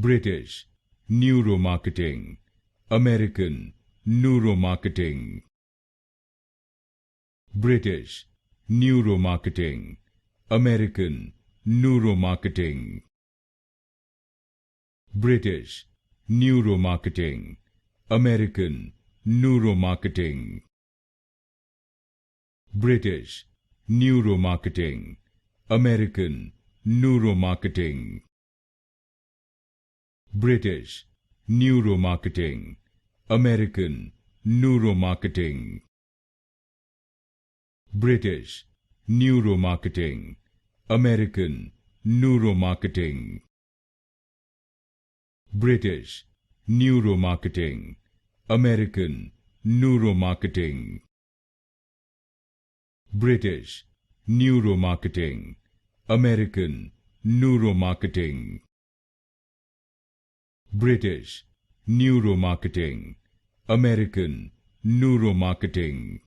British Neuromarketing, American Neuromarketing. British Neuromarketing, American Neuromarketing. British Neuromarketing, American Neuromarketing. British Neuromarketing, American Neuromarketing. British Neuromarketing, American Neuromarketing. British Neuromarketing, American Neuromarketing. British Neuromarketing, American Neuromarketing. British Neuromarketing, American Neuromarketing. British Neuromarketing, American Neuromarketing.